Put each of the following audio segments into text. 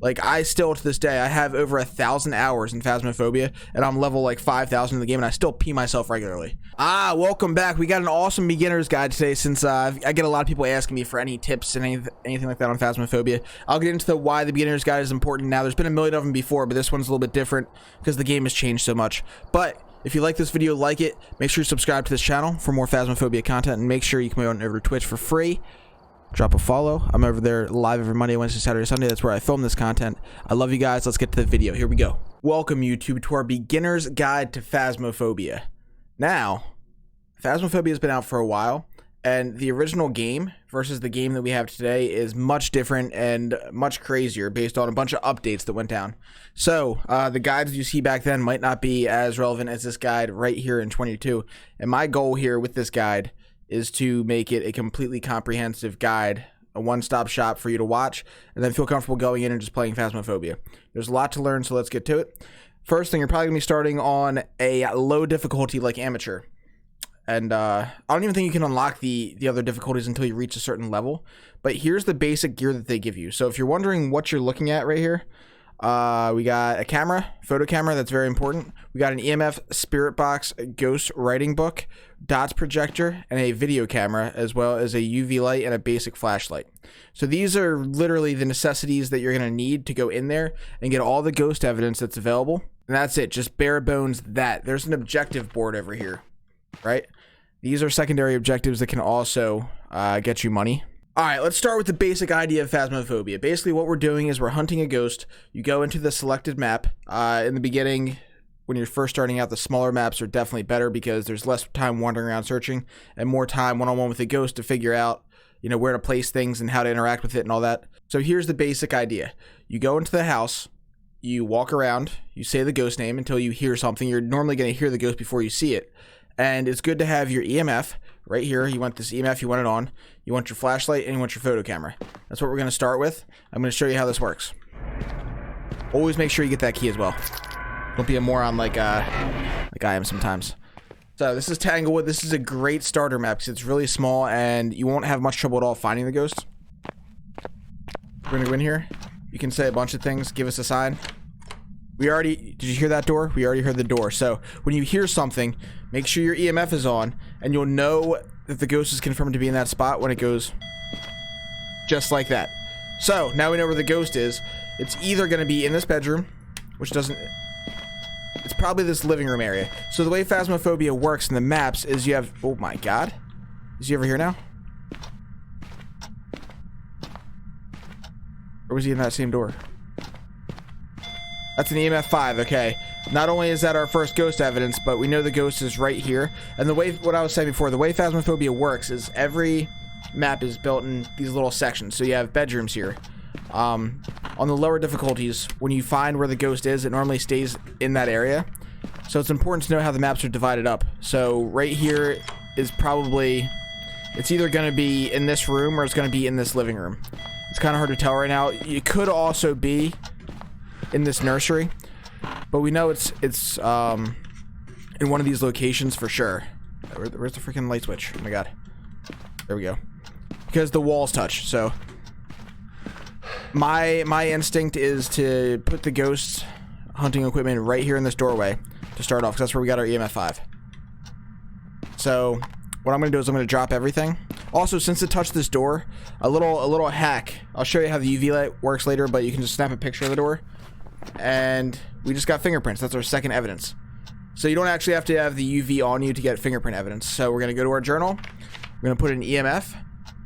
Like, I still, to this day, I have over 1,000 hours in Phasmophobia, and I'm level like 5,000 in the game, and I still pee myself regularly. Welcome back. We got an awesome beginner's guide today, since I get a lot of people asking me for any tips and anything like that on Phasmophobia. I'll get into why the beginner's guide is important now. There's been a million of them before, but this one's a little bit different because the game has changed so much. But if you like this video, like it, make sure you subscribe to this channel for more Phasmophobia content, and make sure you come on over to Twitch for free. Drop a follow. I'm over there live every Monday, Wednesday, Saturday, Sunday. That's where I film this content. I love you guys. Let's get to the video. Here we go. Welcome, YouTube, to our beginner's guide to Phasmophobia. Now, Phasmophobia has been out for a while, and the original game versus the game that we have today is much different and much crazier based on a bunch of updates that went down. So, the guides you see back then might not be as relevant as this guide right here in 22. And my goal here with this guide is to make it a completely comprehensive guide, a one-stop shop for you to watch, and then feel comfortable going in and just playing Phasmophobia. There's a lot to learn, so let's get to it. First thing, you're probably going to be starting on a low difficulty like Amateur. And I don't even think you can unlock the other difficulties until you reach a certain level. But here's the basic gear that they give you. So if you're wondering what you're looking at right here, we got a camera, photo camera, that's very important. We got an EMF spirit box, a ghost writing book, dots projector, and a video camera, as well as a UV light and a basic flashlight. So these are literally the necessities that you're going to need to go in there and get all the ghost evidence that's available. And that's it, just bare bones that. There's an objective board over here, right? These are secondary objectives that can also get you money. Alright, let's start with the basic idea of Phasmophobia. Basically, what we're doing is we're hunting a ghost. You go into the selected map. In the beginning, when you're first starting out, the smaller maps are definitely better because there's less time wandering around searching and more time one-on-one with the ghost to figure out, you know, where to place things and how to interact with it and all that. So here's the basic idea. You go into the house, you walk around, you say the ghost name until you hear something. You're normally going to hear the ghost before you see it. And it's good to have your EMF right here. You want this EMF, you want it on. You want your flashlight, and you want your photo camera. That's what we're going to start with. I'm going to show you how this works. Always make sure you get that key as well. Don't be a moron like I am sometimes. So this is Tanglewood. This is a great starter map because it's really small and you won't have much trouble at all finding the ghost. We're going to go in here. You can say a bunch of things. Give us a sign. Did you hear that door? We already heard the door. So when you hear something, make sure your EMF is on, and you'll know that the ghost is confirmed to be in that spot when it goes just like that. So now we know where the ghost is. It's either going to be in this bedroom, which doesn't... It's probably this living room area. So the way Phasmophobia works in the maps is you have... Oh my god. Is he over here now? Or was he in that same door? That's an EMF 5, okay. Not only is that our first ghost evidence, but we know the ghost is right here. And the way, what I was saying before, the way Phasmophobia works is every map is built in these little sections. So you have bedrooms here. On the lower difficulties, when you find where the ghost is, it normally stays in that area. So it's important to know how the maps are divided up. So right here is probably, it's either going to be in this room or it's going to be in this living room. It's kind of hard to tell right now. It could also be in this nursery, but we know it's in one of these locations for sure. Where's the freaking light switch? Oh my god. There we go. Because the walls touch. So my instinct is to put the ghost hunting equipment right here in this doorway to start off, because that's where we got our EMF 5. So what I'm going to do is I'm going to drop everything. Also, since it touched this door, a little hack. I'll show you how the UV light works later, but you can just snap a picture of the door. And we just got fingerprints. That's our second evidence. So you don't actually have to have the UV on you to get fingerprint evidence. So we're going to go to our journal. We're going to put in EMF.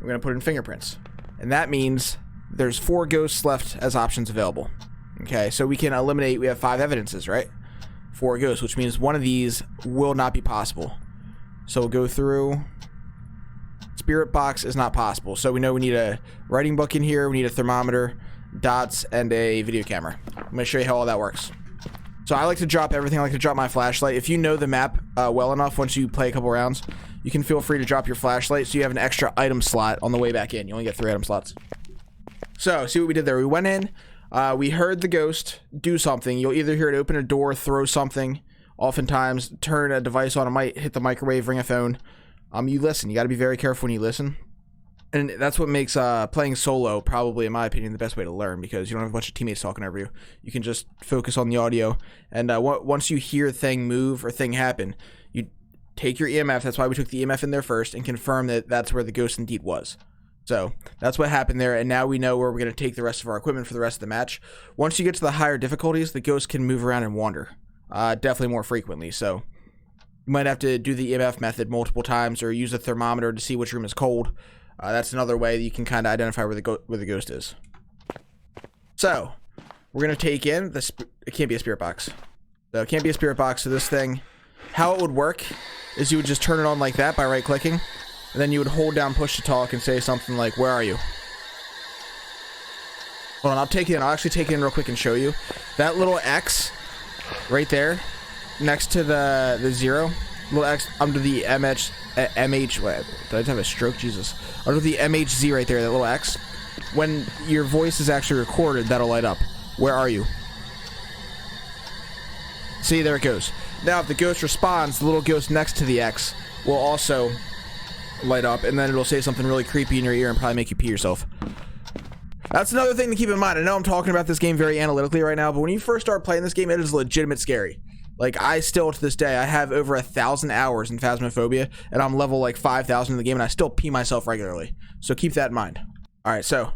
We're going to put in fingerprints. And that means there's 4 ghosts left as options available. Okay, so we can eliminate, we have 5 evidences, right? 4 ghosts, which means one of these will not be possible. So we'll go through. Spirit box is not possible. So we know we need a writing book in here. We need a thermometer, dots, and a video camera. I'm going to show you how all that works. So I like to drop everything. I like to drop my flashlight. If you know the map well enough, once you play a couple rounds, you can feel free to drop your flashlight so you have an extra item slot on the way back in. You only get 3 item slots. So see what we did there. We went in. We heard the ghost do something. You'll either hear it open a door, throw something, oftentimes turn a device on. It might hit the microwave, ring a phone. You listen. You got to be very careful when you listen. And that's what makes playing solo probably, in my opinion, the best way to learn, because you don't have a bunch of teammates talking over you. You can just focus on the audio, and once you hear a thing move or thing happen, you take your EMF. That's why we took the EMF in there first, and confirm that that's where the ghost indeed was. So that's what happened there, and now we know where we're going to take the rest of our equipment for the rest of the match. Once you get to the higher difficulties, the ghost can move around and wander, definitely more frequently. So you might have to do the EMF method multiple times, or use a thermometer to see which room is cold. That's another way that you can kind of identify where the ghost is. So we're gonna take in this. It can't be a spirit box. So it can't be a spirit box. So this thing, how it would work is you would just turn it on like that by right clicking, and then you would hold down push to talk and say something like, "Where are you?" Hold on, I'll actually take it in real quick and show you. That little X right there, next to the 0. Little X under the MH. What, did I just have a stroke? Jesus. Under the MHZ right there, that little X. When your voice is actually recorded, that'll light up. Where are you? See, there it goes. Now, if the ghost responds, the little ghost next to the X will also light up, and then it'll say something really creepy in your ear and probably make you pee yourself. That's another thing to keep in mind. I know I'm talking about this game very analytically right now, but when you first start playing this game, it is legitimately scary. Like, I still, to this day, I have over 1,000 hours in Phasmophobia, and I'm level, like, 5,000 in the game, and I still pee myself regularly. So keep that in mind. Alright, so,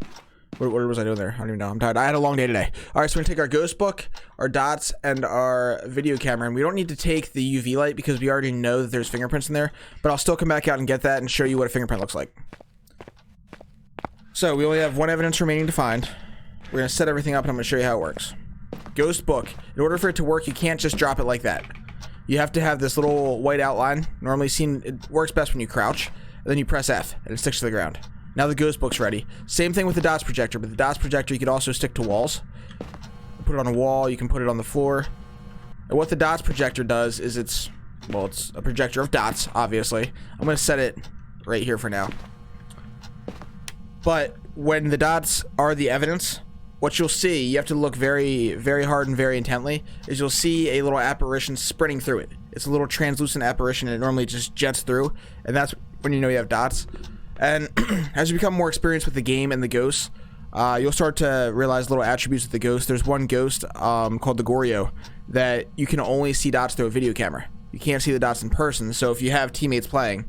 what was I doing there? I don't even know. I'm tired. I had a long day today. Alright, so we're gonna take our ghost book, our dots, and our video camera, and we don't need to take the UV light because we already know that there's fingerprints in there, but I'll still come back out and get that and show you what a fingerprint looks like. So, we only have one evidence remaining to find. We're gonna set everything up, and I'm gonna show you how it works. Ghost book. In order for it to work, you can't just drop it like that. You have to have this little white outline. Normally seen, it works best when you crouch, and then you press F, and it sticks to the ground. Now the ghost book's ready. Same thing with the dots projector, but the dots projector you could also stick to walls. Put it on a wall, you can put it on the floor. And what the dots projector does is it's a projector of dots, obviously. I'm going to set it right here for now. But when the dots are the evidence, what you'll see, you have to look very, very hard and very intently, is you'll see a little apparition sprinting through it. It's a little translucent apparition, and it normally just jets through, and that's when you know you have dots. And as you become more experienced with the game and the ghosts, you'll start to realize little attributes of the ghost. There's one ghost called the Goryo that you can only see dots through a video camera. You can't see the dots in person, so if you have teammates playing,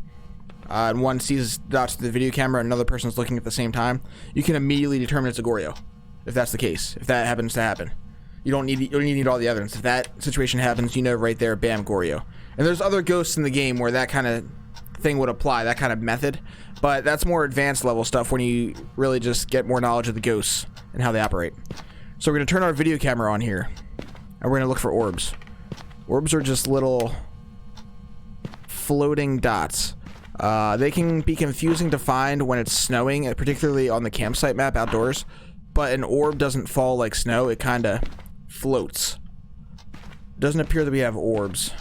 and one sees dots through the video camera and another person's looking at the same time, you can immediately determine it's a Goryo. If that's the case, if that happens to happen, you don't need all the evidence. If that situation happens, you know right there, bam, Goryo. And there's other ghosts in the game where that kind of thing would apply, that kind of method, but that's more advanced level stuff when you really just get more knowledge of the ghosts and how they operate. So we're going to turn our video camera on here, and we're going to look for orbs. Orbs are just little floating dots. They can be confusing to find when it's snowing, particularly on the campsite map outdoors. But an orb doesn't fall like snow, it kind of floats. It doesn't appear that we have orbs.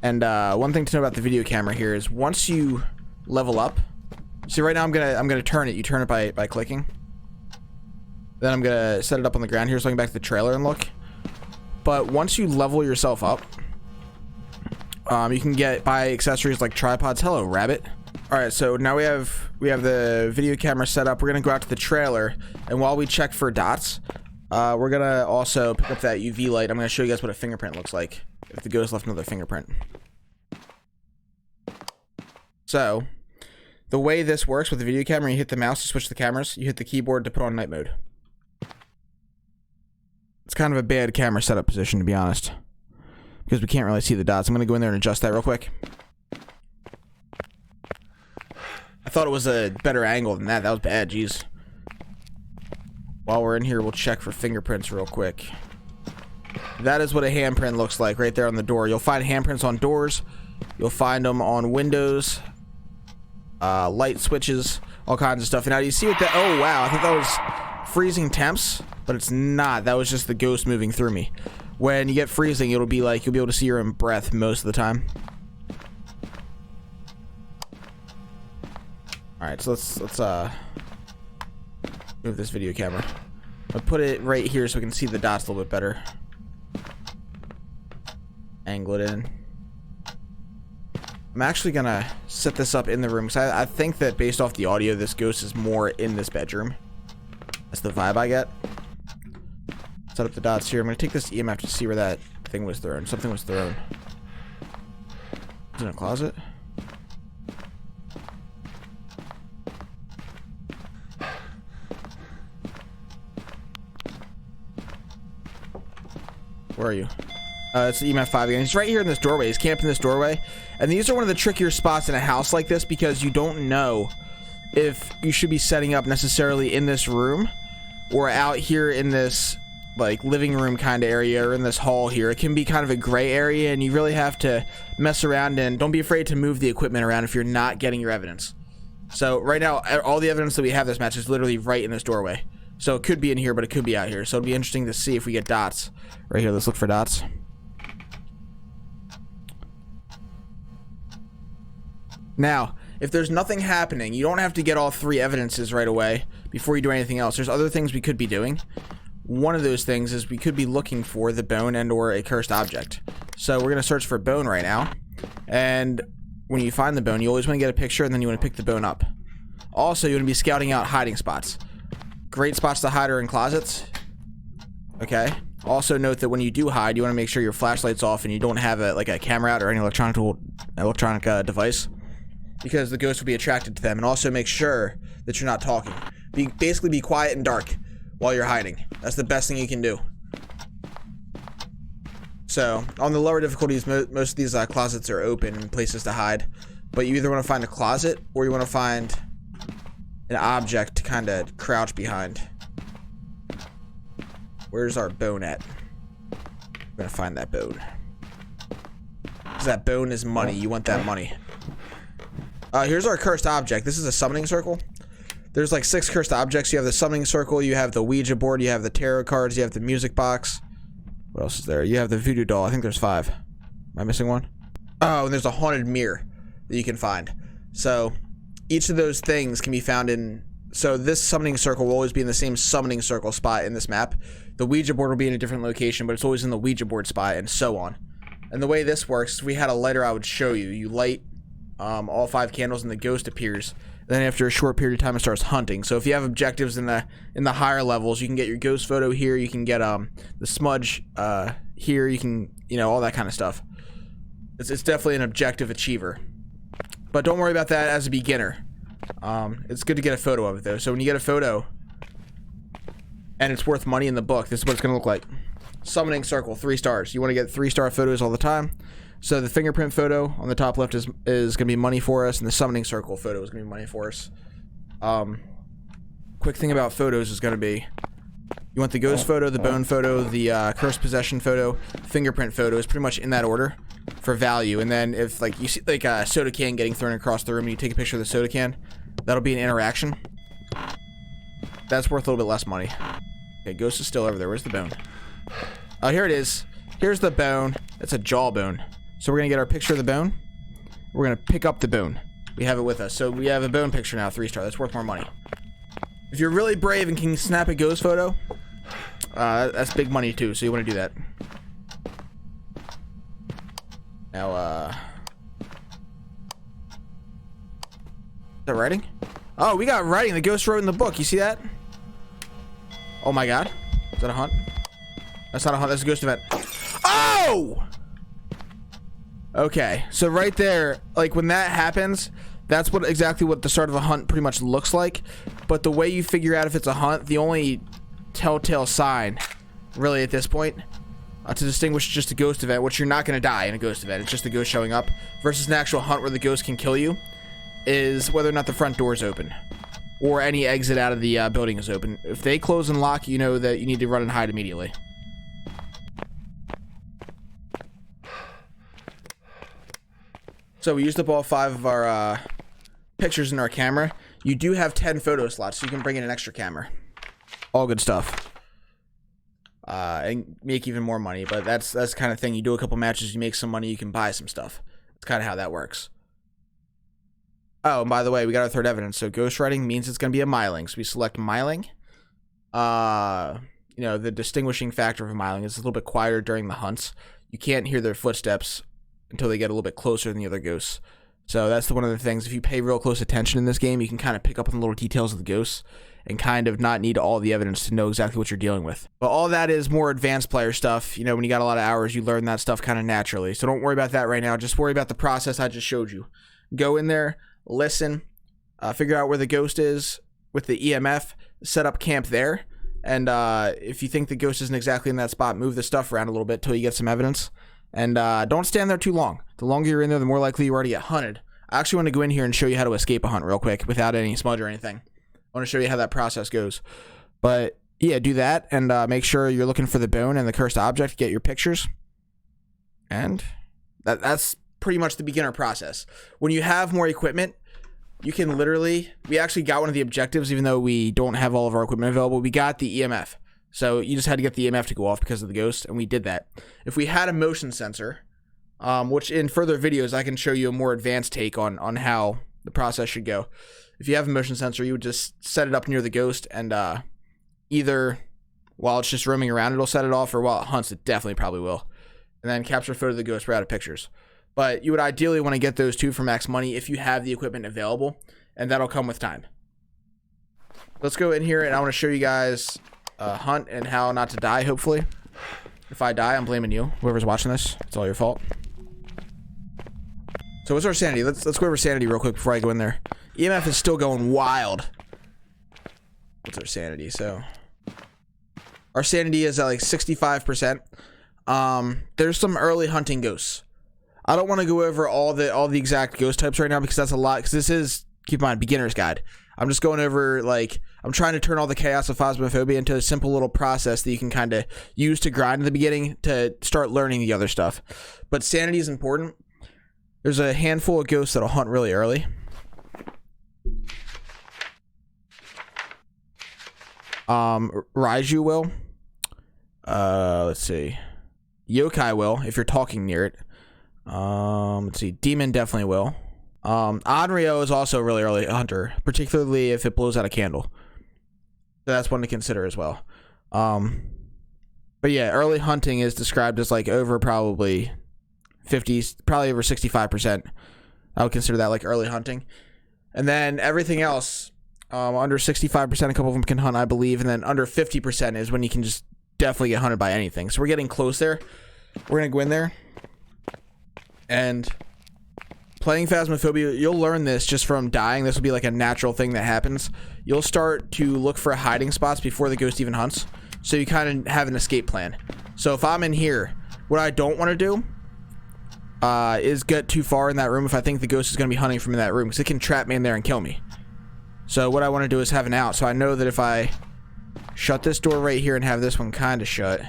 And one thing to know about the video camera here is once you level up, see right now I'm gonna turn it. You turn it by clicking. Then I'm gonna set it up on the ground here so I can go back to the trailer and look. But once you level yourself up, you can buy accessories like tripods. Hello, rabbit. Alright, so now we have the video camera set up. We're going to go out to the trailer, and while we check for dots, we're going to also pick up that UV light. I'm going to show you guys what a fingerprint looks like, if the ghost left another fingerprint. So, the way this works with the video camera, you hit the mouse to switch the cameras, you hit the keyboard to put on night mode. It's kind of a bad camera setup position, to be honest, because we can't really see the dots. I'm going to go in there and adjust that real quick. I thought it was a better angle than that. That was bad, jeez. While we're in here, we'll check for fingerprints real quick. That is what a handprint looks like right there on the door. You'll find handprints on doors. You'll find them on windows, light switches, all kinds of stuff. And now do you see what that... Oh, wow. I thought that was freezing temps, but it's not. That was just the ghost moving through me. When you get freezing, it'll be like you'll be able to see your own breath most of the time. Alright, so let's move this video camera. I'll put it right here so we can see the dots a little bit better. Angle it in. I'm actually gonna set this up in the room, because I think that based off the audio, this ghost is more in this bedroom. That's the vibe I get. Set up the dots here. I'm gonna take this EMF to see where that thing was thrown. Something was thrown. Is it in a closet? Where are you? It's the EMF 5 again. He's right here in this doorway. He's camping in this doorway. And these are one of the trickier spots in a house like this, because you don't know if you should be setting up necessarily in this room or out here in this like living room kind of area, or in this hall here. It can be kind of a gray area, and you really have to mess around, and don't be afraid to move the equipment around if you're not getting your evidence. So right now, all the evidence that we have this match is literally right in this doorway. So it could be in here, but it could be out here. So it'll be interesting to see if we get dots. Right here, let's look for dots. Now, if there's nothing happening, you don't have to get all 3 evidences right away before you do anything else. There's other things we could be doing. One of those things is we could be looking for the bone and or a cursed object. So we're going to search for bone right now. And when you find the bone, you always want to get a picture, and then you want to pick the bone up. Also, you want to be scouting out hiding spots. Great spots to hide are in closets. Okay. Also note that when you do hide, you want to make sure your flashlight's off and you don't have a camera out or any electronic device, because the ghost will be attracted to them. And also make sure that you're not talking. Basically be quiet and dark while you're hiding. That's the best thing you can do. So on the lower difficulties, most of these closets are open and places to hide, but you either want to find a closet or you want to find an object to kind of crouch behind. Where's our bone at? We're gonna find that bone, because that bone is money. You want that money. Here's our cursed object. This is a summoning circle. There's like 6 cursed objects. You have the summoning circle, you have the Ouija board, you have the tarot cards, you have the music box. What else is there? You have the voodoo doll. I think there's 5. Am I missing one? Oh, and there's a haunted mirror that you can find. So each of those things can be found in... So this summoning circle will always be in the same summoning circle spot in this map. The Ouija board will be in a different location, but it's always in the Ouija board spot, and so on. And the way this works, if we had a lighter, I would show you. You light all 5 candles, and the ghost appears. Then after a short period of time, it starts hunting. So if you have objectives in the higher levels, you can get your ghost photo here. You can get the smudge here. You can, all that kind of stuff. It's definitely an objective achiever. But don't worry about that as a beginner. It's good to get a photo of it though. So when you get a photo and it's worth money in the book, this is what it's gonna look like. Summoning circle, 3 stars. You want to get 3-star photos all the time. So the fingerprint photo on the top left is gonna be money for us, and the summoning circle photo is gonna be money for us. Quick thing about photos is gonna be, you want the ghost photo, the bone photo, the cursed possession photo, fingerprint photo is pretty much in that order for value. And then if you see a soda can getting thrown across the room and you take a picture of the soda can, that'll be an interaction. That's worth a little bit less money. Okay, ghost is still over there. Where's the bone? Oh, here it is. Here's the bone. It's a jawbone. So we're gonna get our picture of the bone. We're gonna pick up the bone. We have it with us. So we have a bone picture now, 3-star. That's worth more money. If you're really brave and can snap a ghost photo, that's big money too, so you want to do that. Now, is that writing? Oh, we got writing. The ghost wrote in the book. You see that? Oh my god. Is that a hunt? That's not a hunt. That's a ghost event. Oh! Okay. So right there, when that happens, that's exactly what the start of a hunt pretty much looks like. But the way you figure out if it's a hunt, the only telltale sign, really at this point, to distinguish just a ghost event, which you're not going to die in a ghost event, it's just the ghost showing up, versus an actual hunt where the ghost can kill you, is whether or not the front door is open, or any exit out of the building is open. If they close and lock, you know that you need to run and hide immediately. So we used up all 5 of our pictures in our camera. You do have 10 photo slots, so you can bring in an extra camera. All good stuff. And make even more money, but that's the kind of thing. You do a couple matches, you make some money, you can buy some stuff. That's kind of how that works. Oh, and by the way, we got our 3rd evidence. So ghostwriting means it's going to be a myling. So we select myling. The distinguishing factor of a myling is a little bit quieter during the hunts. You can't hear their footsteps until they get a little bit closer than the other ghosts. So that's one of the things. If you pay real close attention in this game, you can kind of pick up on the little details of the ghosts and kind of not need all the evidence to know exactly what you're dealing with. But all that is more advanced player stuff. You know, when you got a lot of hours, you learn that stuff kind of naturally. So don't worry about that right now. Just worry about the process I just showed you. Go in there, listen, figure out where the ghost is with the EMF, set up camp there. And if you think the ghost isn't exactly in that spot, move the stuff around a little bit till you get some evidence. And don't stand there too long. The longer you're in there, the more likely you are to get hunted. I actually want to go in here and show you how to escape a hunt real quick without any smudge or anything. I want to show you how that process goes. But yeah, do that and make sure you're looking for the bone and the cursed object. Get your pictures. And that's pretty much the beginner process. When you have more equipment, you can literally, we actually got one of the objectives, even though we don't have all of our equipment available. We got the EMF. So you just had to get the EMF to go off because of the ghost, and we did that. If we had a motion sensor, which in further videos I can show you a more advanced take on how the process should go. If you have a motion sensor, you would just set it up near the ghost, and either while it's just roaming around, it'll set it off, or while it hunts, it definitely probably will. And then capture a photo of the ghost right out of pictures. But you would ideally want to get those two for max money if you have the equipment available, and that'll come with time. Let's go in here, and I want to show you guys hunt and how not to die, hopefully. If I die, I'm blaming you. Whoever's watching this, it's all your fault. So what's our sanity? Let's go over sanity real quick before I go in there. EMF is still going wild. What's our sanity? So our sanity is at like 65%. There's some early hunting ghosts. I don't want to go over all the exact ghost types right now because that's a lot. Because this is, keep in mind, beginner's guide. I'm just going over, like, I'm trying to turn all the chaos of Phasmophobia into a simple little process that you can kind of use to grind in the beginning to start learning the other stuff. But sanity is important. There's a handful of ghosts that'll hunt really early. Raiju will. Let's see. Yokai will, if you're talking near it. Let's see. Demon definitely will. Onryo is also a really early hunter, particularly if it blows out a candle. So that's one to consider as well. But yeah, early hunting is described as like over probably 50s, probably over 65%. I would consider that like early hunting. And then everything else, under 65%, a couple of them can hunt, I believe. And then under 50% is when you can just definitely get hunted by anything. So we're getting close there. We're going to go in there. And playing Phasmophobia, you'll learn this just from dying. This will be like a natural thing that happens. You'll start to look for hiding spots before the ghost even hunts. So you kind of have an escape plan. So if I'm in here, what I don't want to do is get too far in that room if I think the ghost is going to be hunting from in that room, because it can trap me in there and kill me. So what I want to do is have an out. So I know that if I shut this door right here and have this one kind of shut,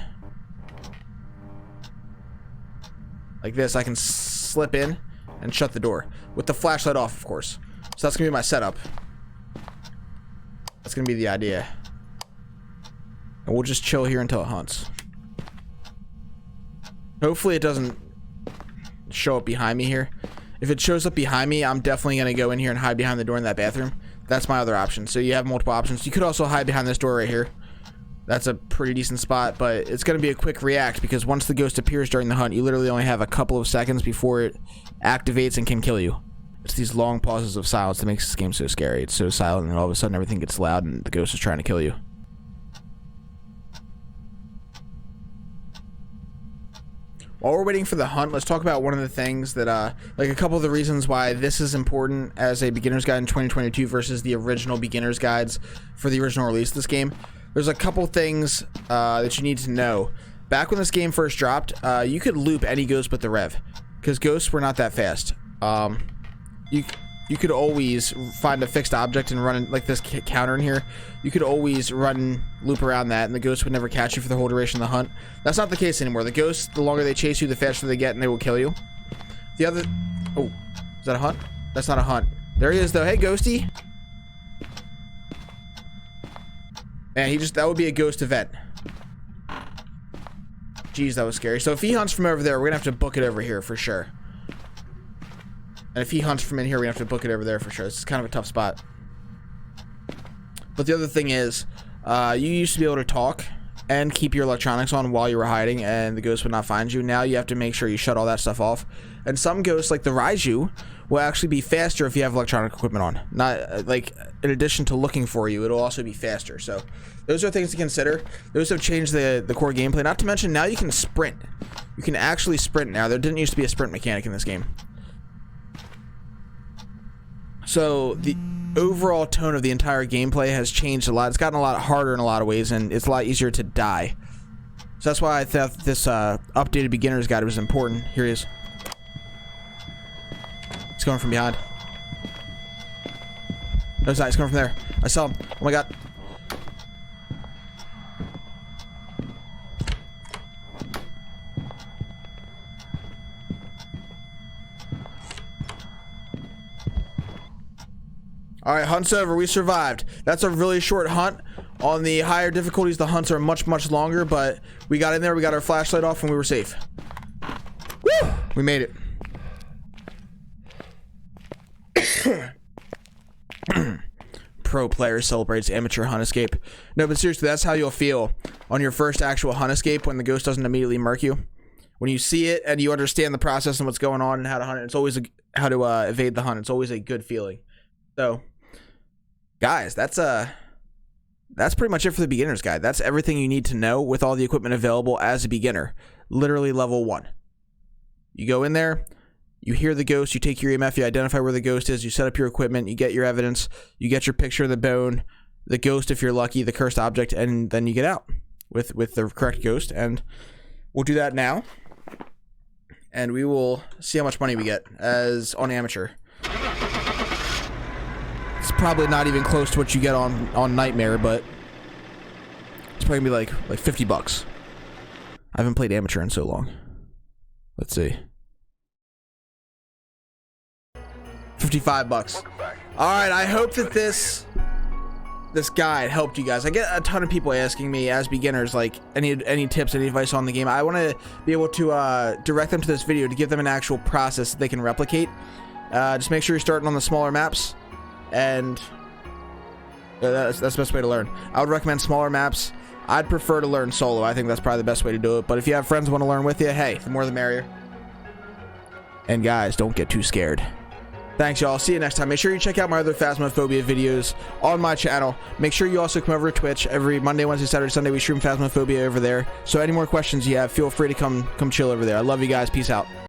like this, I can slip in and shut the door with the flashlight off, of course. So that's gonna be my setup. That's gonna be the idea. And we'll just chill here until it hunts. Hopefully it doesn't show up behind me here. If it shows up behind me, I'm definitely gonna go in here and hide behind the door in that bathroom. That's my other option. So you have multiple options. You could also hide behind this door right here. That's a pretty decent spot, but it's going to be a quick react because once the ghost appears during the hunt, you literally only have a couple of seconds before it activates and can kill you. It's these long pauses of silence that makes this game so scary. It's so silent and all of a sudden everything gets loud and the ghost is trying to kill you. While we're waiting for the hunt, let's talk about one of the things that, like a couple of the reasons why this is important as a beginner's guide in 2022 versus the original beginner's guides for the original release of this game. There's a couple things that you need to know. Back when this game first dropped, you could loop any ghost but the Rev, because ghosts were not that fast. You could always find a fixed object and run like this counter in here. You could always loop around that, and the ghost would never catch you for the whole duration of the hunt. That's not the case anymore. The ghosts, the longer they chase you, the faster they get, and they will kill you. The other... Oh, is that a hunt? That's not a hunt. There he is, though. Hey, Ghosty. Man, that would be a ghost event. Jeez, that was scary. So if he hunts from over there, we're gonna have to book it over here for sure. And if he hunts from in here, we have to book it over there for sure. This is kind of a tough spot. But the other thing is, you used to be able to talk and keep your electronics on while you were hiding, and the ghost would not find you. Now you have to make sure you shut all that stuff off. And some ghosts, like the Raiju, will actually be faster if you have electronic equipment on. Not like in addition to looking for you, it'll also be faster. So those are things to consider. Those have changed the core gameplay. Not to mention now you can sprint. You can actually sprint now. There didn't used to be a sprint mechanic in this game. So the overall tone of the entire gameplay has changed a lot. It's gotten a lot harder in a lot of ways, and it's a lot easier to die. So that's why I thought this updated beginner's guide was important. Here he is. He's coming from behind. No, he's not. He's coming from there. I saw him. Oh my god. Alright, hunt's over. We survived. That's a really short hunt. On the higher difficulties, the hunts are much, much longer, but we got in there, we got our flashlight off, and we were safe. Woo! We made it. Pro player celebrates amateur hunt escape. No, but seriously, that's how you'll feel on your first actual hunt escape when the ghost doesn't immediately mark you. When you see it and you understand the process and what's going on and how to hunt it, it's always how to evade the hunt. It's always a good feeling. So, guys, that's pretty much it for the beginner's guide. That's everything you need to know with all the equipment available as a beginner. Literally level 1. You go in there, you hear the ghost, you take your EMF, you identify where the ghost is, you set up your equipment, you get your evidence, you get your picture of the bone, the ghost if you're lucky, the cursed object, and then you get out with the correct ghost. And we'll do that now. And we will see how much money we get as on amateur. It's probably not even close to what you get on Nightmare, but it's probably gonna be like 50 bucks. I haven't played amateur in so long. Let's see. 55 bucks. All right, I hope that this guide helped you guys. I get a ton of people asking me as beginners, like any tips, any advice on the game. I want to be able to direct them to this video to give them an actual process that they can replicate. Just make sure you're starting on the smaller maps, and that's the best way to learn. I would recommend smaller maps. I'd prefer to learn solo. I think that's probably the best way to do it. But if you have friends who want to learn with you, hey, the more the merrier. And guys, don't get too scared. Thanks, y'all. See you next time. Make sure you check out my other Phasmophobia videos on my channel. Make sure you also come over to Twitch. Every Monday, Wednesday, Saturday, Sunday, we stream Phasmophobia over there. So any more questions you have, feel free to come chill over there. I love you guys. Peace out.